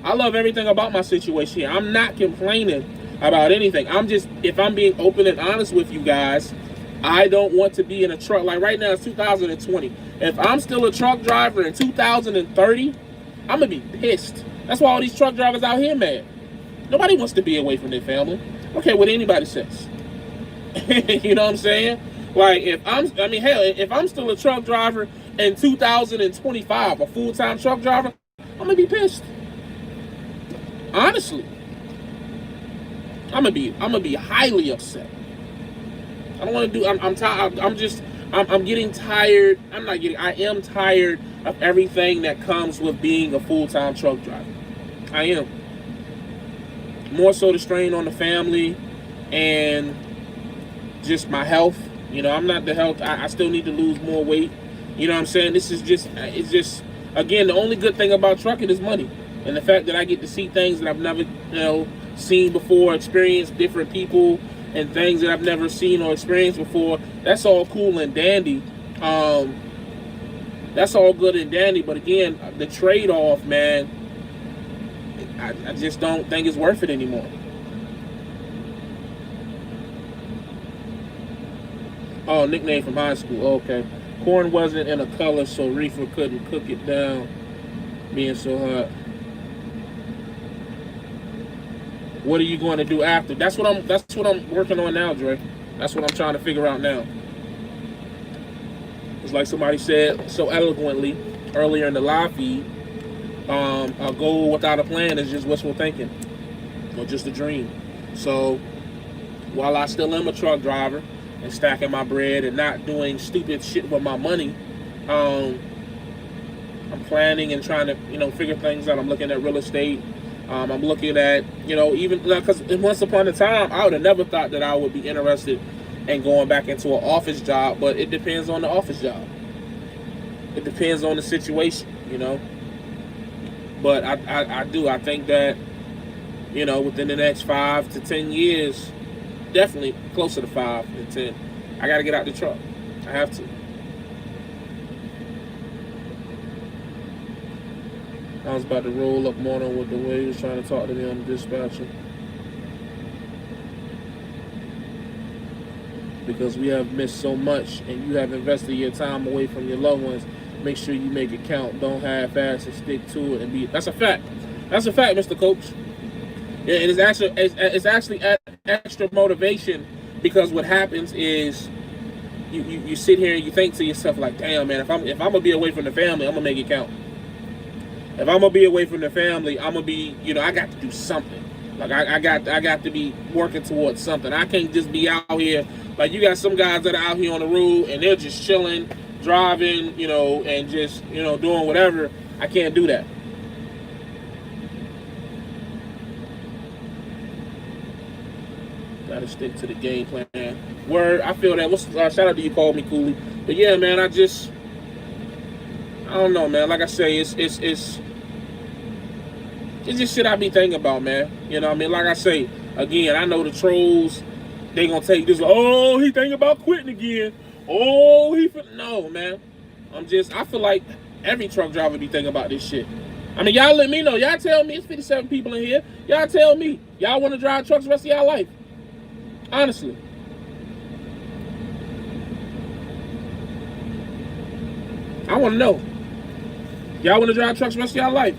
I love everything about my situation here. I'm not complaining about anything. I'm just, if I'm being open and honest with you guys, I don't want to be in a truck. Like right now, it's 2020. If I'm still a truck driver in 2030, I'm going to be pissed. That's why all these truck drivers out here mad. Nobody wants to be away from their family. I don't care what anybody says. You know what I'm saying? Like, if I'm still a truck driver in 2025, a full-time truck driver, I'm going to be pissed. Honestly. I'm gonna be highly upset. I don't want to do. I'm tired. I'm getting tired. I am tired of everything that comes with being a full-time truck driver. I am. More so the strain on the family and just my health. You know, I'm not the health. I still need to lose more weight. You know what I'm saying? It's just again, the only good thing about trucking is money. And the fact that I get to see things that I've never, seen before, experience different people and things that I've never seen or experienced before, that's all cool and dandy. That's all good and dandy. But again, the trade-off, man, I just don't think it's worth it anymore. Oh, nickname from high school. Okay. Corn wasn't in a color, so reefer couldn't cook it down, being so hot. What are you going to do after? That's what I'm working on now, Dre. That's what I'm trying to figure out now. It's like somebody said so eloquently earlier in the live feed. A goal without a plan is just wishful thinking, or just a dream. So while I still am a truck driver and stacking my bread and not doing stupid shit with my money, I'm planning and trying to, figure things out. I'm looking at real estate. I'm looking at, even because once upon a time, I would have never thought that I would be interested in going back into an office job, but it depends on the office job. It depends on the situation, But I think that, within the next 5 to 10 years, definitely closer to 5 than 10, I got to get out the truck. I have to. I was about to roll up morning with the way he was trying to talk to me on the dispatcher. Because we have missed so much and you have invested your time away from your loved ones. Make sure you make it count. Don't half-ass and stick to it and be. That's a fact. That's a fact, Mr. Coach. Yeah, it is actually extra motivation, because what happens is you sit here and you think to yourself like, damn man, if I'm gonna be away from the family, I'm gonna make it count. If I'm gonna be away from the family, I'm gonna be, I got to do something. Like I got to be working towards something. I can't just be out here like you got some guys that are out here on the road and they're just chilling, driving, and just, doing whatever. I can't do that. Gotta stick to the game plan. Word, I feel that. Shout out to you, Call Me Cooley. But yeah, man, I don't know, man. Like I say, it's just shit I be thinking about, man. You know what I mean? Like I say, again, I know the trolls, they gonna take this, oh, he thinking about quitting again. Oh, no, man. I feel like every truck driver be thinking about this shit. I mean, y'all let me know. Y'all tell me, it's 57 people in here. Y'all tell me, y'all want to drive trucks the rest of y'all life? Honestly. I want to know. Y'all want to drive trucks the rest of y'all life?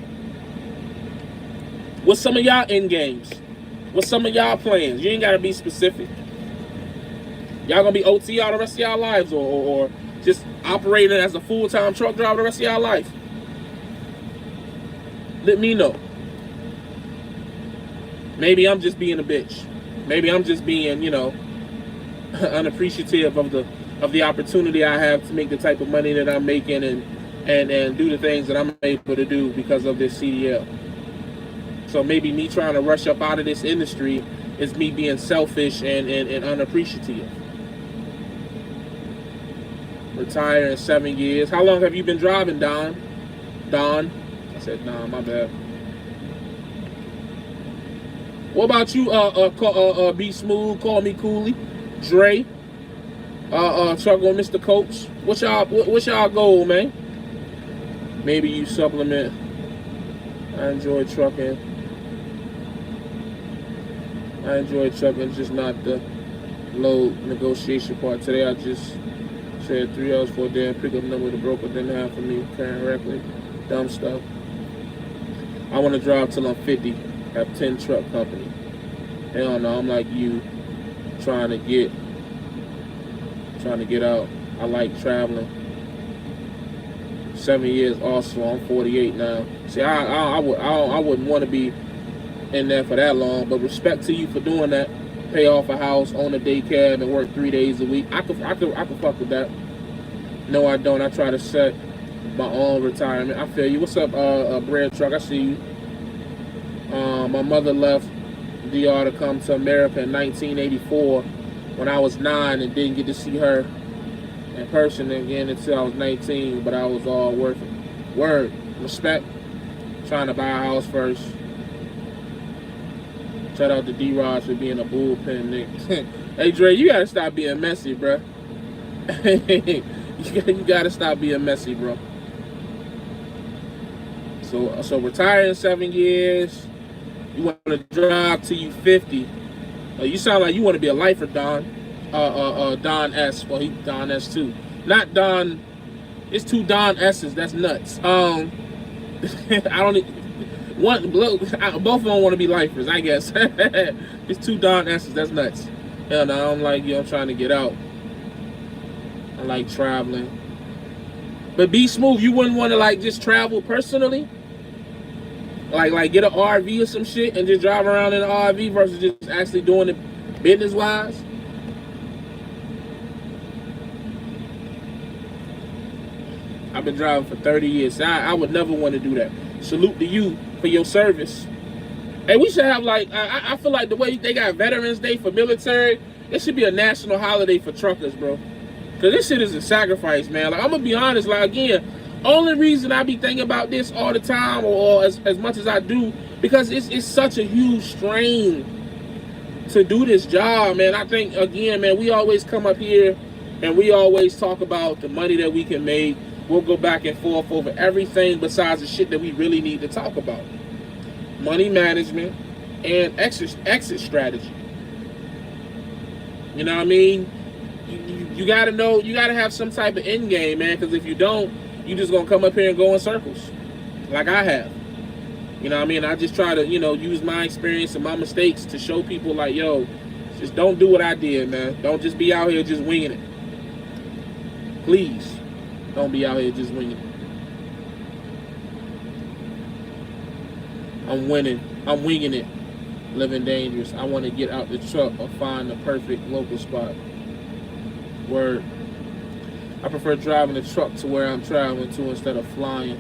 What's some of y'all end games? What's some of y'all plans? You ain't got to be specific. Y'all going to be OT all the rest of y'all lives, or just operating as a full-time truck driver the rest of y'all life? Let me know. Maybe I'm just being a bitch. Maybe I'm just being, unappreciative of the opportunity I have to make the type of money that I'm making and do the things that I'm able to do because of this CDL. So maybe me trying to rush up out of this industry is me being selfish and unappreciative. Retire in 7 years. How long have you been driving, Don? Don? I said, nah, my bad. What about you, Be Smooth, Call Me Cooley, Dre, Truck on Mr. Coach? What's y'all goal, man? Maybe you supplement. I enjoy trucking. Just not the low negotiation part. Today I just said 3 hours for a damn pickup number the broker didn't have for me correctly. Dumb stuff. I want to drive till I'm 50, have 10 truck company. Hell no, I'm like you, trying to get out. I like traveling. 7 years also. I'm 48 now. See, I wouldn't want to be in there for that long, but respect to you for doing that. Pay off a house, own a daycare, and work 3 days a week. I could fuck with that. No, I don't. I try to set my own retirement. I feel you. What's up, Bread Truck? I see you. My mother left DR to come to America in 1984 when I was 9 and didn't get to see her in person again until I was 19, but I was all working. Word. Respect. Trying to buy a house first. Shout out to D-Rod for being a bullpen nigga. Hey, Dre, you gotta stop being messy, bro. You gotta stop being messy, bro. So retire in 7 years. You want to drive till you 50. You sound like you want to be a lifer, Don. Don S. Well, he Don S too. Not Don. It's 2 Don S's. That's nuts. I don't. Both of them want to be lifers, I guess. It's 2 Don S's. That's nuts. Hell no, I'm like, I'm trying to get out. I like traveling. But be smooth, you wouldn't want to like just travel personally? Like get an RV or some shit and just drive around in an RV versus just actually doing it business-wise? I've been driving for 30 years. So I would never want to do that. Salute to you for your service. And we should have like, I feel like the way they got Veterans Day for military, it should be a national holiday for truckers, bro. Cause this shit is a sacrifice, man. Like I'm gonna be honest, like again, only reason I be thinking about this all the time or as much as I do, because it's such a huge strain to do this job, man. I think again, man, we always come up here and we always talk about the money that we can make. We'll go back and forth over everything besides the shit that we really need to talk about. Money management and exit strategy. You know what I mean? You gotta know, you gotta have some type of end game, man, because if you don't, you just gonna come up here and go in circles like I have. You know what I mean? I just try to, use my experience and my mistakes to show people like, yo, just don't do what I did, man. Don't just be out here just winging it. Please, don't be out here just winging it. I'm winging it. Living dangerous. I want to get out the truck or find the perfect local spot. Word. I prefer driving the truck to where I'm traveling to instead of flying.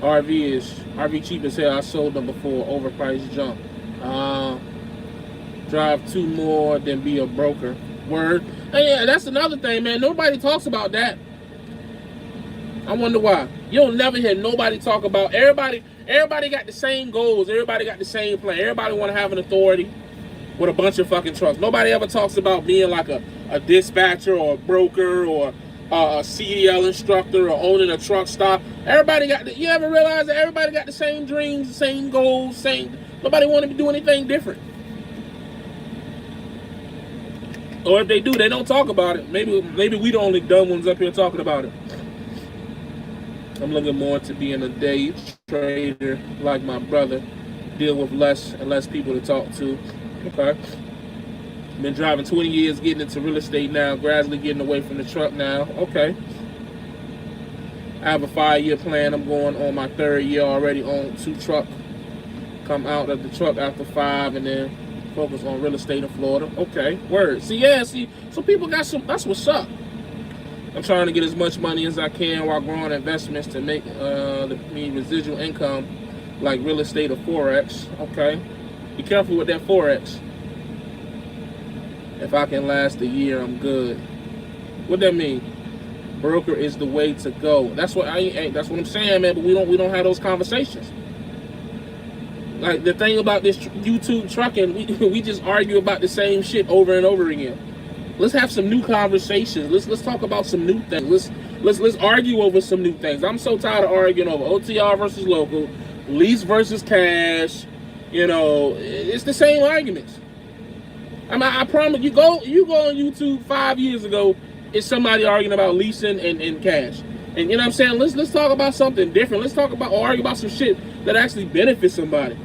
RV cheap as hell. I sold them before, overpriced junk. Drive 2 more than be a broker. Word. Hey, yeah, that's another thing, man. Nobody talks about that. I wonder why. You'll never hear nobody talk about everybody got the same goals. Everybody got the same plan. Everybody want to have an authority with a bunch of fucking trucks. Nobody ever talks about being like a dispatcher or a broker or a CDL instructor or owning a truck stop. You ever realize that everybody got the same dreams, the same goals, nobody want to do anything different. Or if they do, they don't talk about it. Maybe we the only dumb ones up here talking about it. I'm looking more to being a day trader like my brother. Deal with less and less people to talk to. Okay. Been driving 20 years, getting into real estate now, gradually getting away from the truck now. Okay. I have a 5-year plan. I'm going on my 3rd year already on 2 trucks. Come out of the truck after 5 and then focus on real estate in Florida. Okay, word. So people got some, that's what's up. I'm trying to get as much money as I can while growing investments to make me residual income like real estate or Forex. Okay. Be careful with that Forex. If I can last a year, I'm good. What that mean? Broker is the way to go. That's what I'm saying, man. But we don't have those conversations. Like the thing about this YouTube trucking, we just argue about the same shit over and over again. Let's have some new conversations. Let's talk about some new things. Let's argue over some new things. I'm so tired of arguing over OTR versus local, lease versus cash. It's the same arguments. I mean, I promise you go on YouTube 5 years ago, it's somebody arguing about leasing and cash. And you know what I'm saying? Let's talk about something different. Let's talk about or argue about some shit that actually benefits somebody.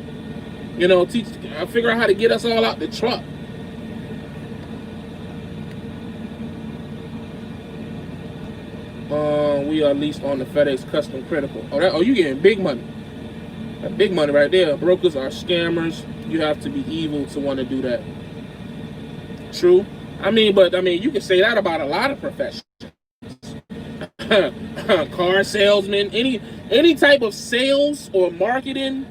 Figure out how to get us all out the truck. We are leased on the FedEx Custom Critical. Oh, you getting big money. That big money right there. Brokers are scammers. You have to be evil to want to do that. True. But you can say that about a lot of professions. Car salesman, any type of sales or marketing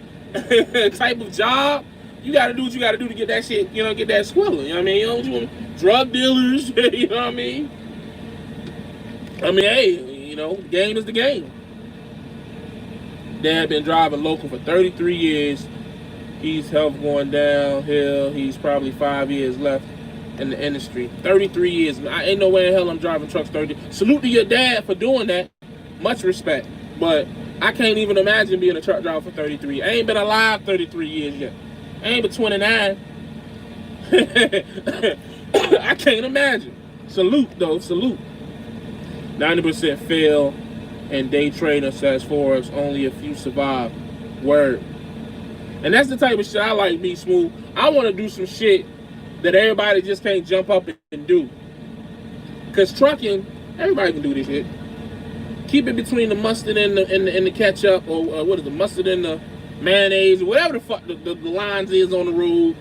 type of job, you got to do what you got to do to get that shit, get that swilling. You know what I mean? You know, drug dealers, you know what I mean? Hey, the game is the game. Dad been driving local for 33 years. He's health going downhill. He's probably 5 years left in the industry. 33 years. I ain't no way in hell I'm driving trucks 30. Salute to your dad for doing that. Much respect. But I can't even imagine being a truck driver for 33. I ain't been alive 33 years yet. I ain't but 29. I can't imagine. Salute though. Salute. 90% fail, and day trader says Forex, only a few survive. Word. And that's the type of shit I like, be smooth. I want to do some shit that everybody just can't jump up and do. Because trucking, everybody can do this shit. Keep it between the mustard and the ketchup, or what is the mustard and the mayonnaise, or whatever the fuck the lines is on the road.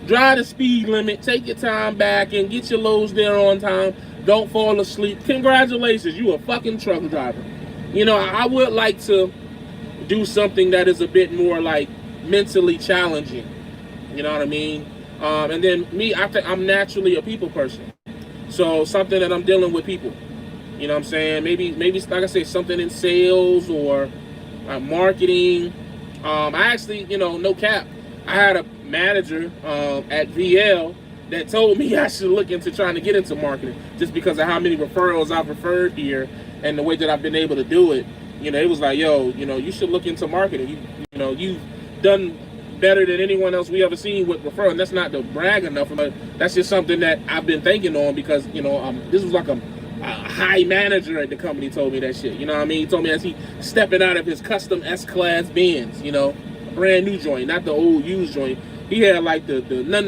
Drive the speed limit, take your time back, and get your loads there on time. Don't fall asleep. Congratulations, you a fucking truck driver. You know, I would like to do something that is a bit more like mentally challenging. You know what I mean? And then me, I think I'm naturally a people person. So something that I'm dealing with people. You know what I'm saying? Maybe like I say, something in sales or marketing. I actually, you know, no cap, I had a manager at VL that told me I should look into trying to get into marketing just because of how many referrals I've referred here and the way that I've been able to do it. You know, it was like, yo, you know, you should look into marketing. You know, you've done better than anyone else we ever seen with referral. And that's not to brag enough, but that's just something that I've been thinking on because, you know, this was like a high manager at the company told me that shit. You know what I mean? He told me as he stepping out of his custom S-Class Benz, you know, a brand new joint, not the old used joint. He had like not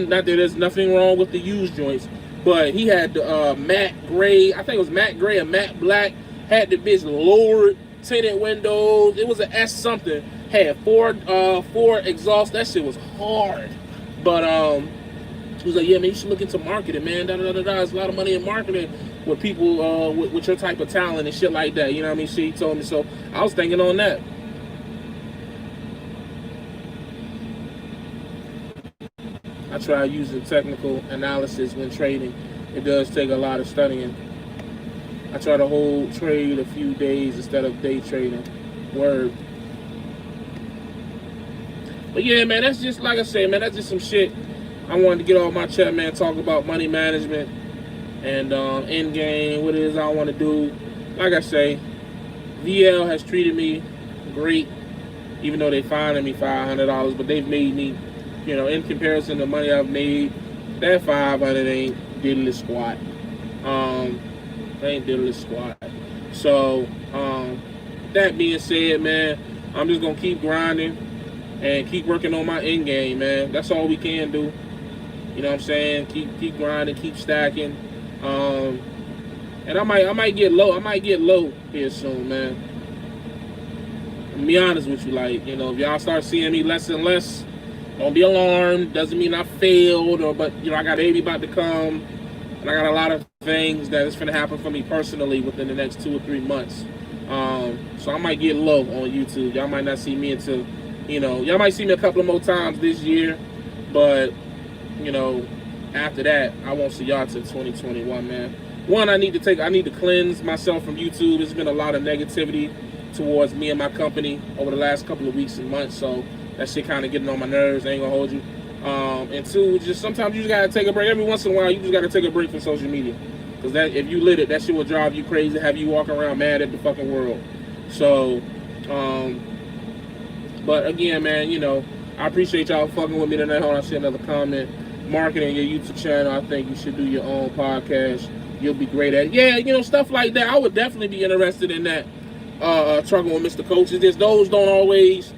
that there's nothing wrong with the used joints, but he had the matte gray, I think it was matte gray or matte black, had the bitch lowered, tinted windows. It was an S something. Had four exhaust. That shit was hard. But he was like, yeah, man, you should look into marketing, man. There's a lot of money in marketing with people with your type of talent and shit like that. You know what I mean? She told me. So I was thinking on that. I try using technical analysis when trading. It does take a lot of studying. I try to hold trade a few days instead of day trading. Word. But yeah, man, that's just, like I say, man, that's just some shit I wanted to get off my chest, man. Talk about money management and end game, what it is I want to do. Like I say, VL has treated me great, even though they fined me $500, but they've made me, you know, in comparison to the money I've made, that 500 ain't diddly squat. Ain't diddly squat. So, that being said, man, I'm just gonna keep grinding and keep working on my end game, man. That's all we can do. You know what I'm saying? Keep grinding, keep stacking. And I might get low. I might get low here soon, man. I'm be honest with you, like, you know, if y'all start seeing me less and less, don't be alarmed. Doesn't mean I failed, but you know, I got a baby about to come, and I got a lot of things that is gonna happen for me personally within the next 2 or 3 months. So I might get low on YouTube. Y'all might not see me until, you know, y'all might see me a couple of more times this year, but you know, after that, I won't see y'all till 2021, man. One, I need to cleanse myself from YouTube. There's been a lot of negativity towards me and my company over the last couple of weeks and months, so that shit kind of getting on my nerves. I ain't gonna hold you. And two, just sometimes you just gotta take a break. Every once in a while, you just gotta take a break from social media, because that, if you lit it, that shit will drive you crazy, have you walking around mad at the fucking world. So, but again, man, you know, I appreciate y'all fucking with me tonight. Hold on, I see another comment. Marketing your YouTube channel. I think you should do your own podcast. You'll be great at it. Yeah, you know, stuff like that. I would definitely be interested in that. Trucking with Mr. Coach. It's just those don't always,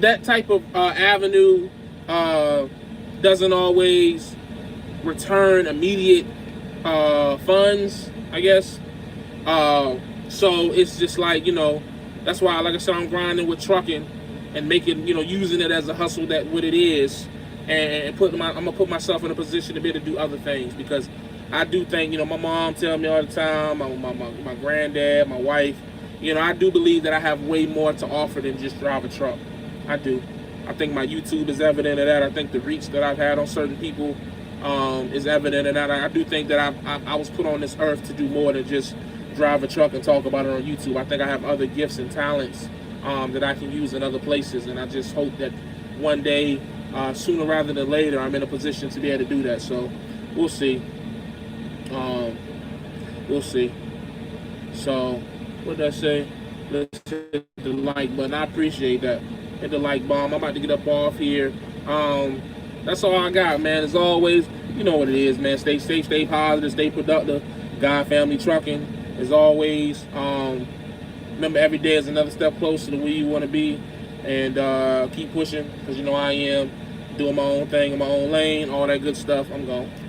that type of avenue doesn't always return immediate funds, I guess. So it's just like, you know, that's why, like I said, I'm grinding with trucking and making, you know, using it as a hustle, that what it is, and I'm gonna put myself in a position to be able to do other things, because I do think, you know, my mom tell me all the time, my granddad, my wife, you know, I do believe that I have way more to offer than just drive a truck. I do. I think my YouTube is evident of that. I think the reach that I've had on certain people is evident of that. I do think that I was put on this earth to do more than just drive a truck and talk about it on YouTube. I think I have other gifts and talents that I can use in other places, and I just hope that one day, sooner rather than later, I'm in a position to be able to do that. So we'll see. We'll see. So what did I say? Let's hit the like button. I appreciate that. Hit the like bomb. I'm about to get up off here. That's all I got, man. As always, you know what it is, man. Stay safe, stay positive, stay productive. God Family Trucking. As always, remember, every day is another step closer to where you want to be, and keep pushing, because you know I am. doing my own thing in my own lane, all that good stuff. I'm gone.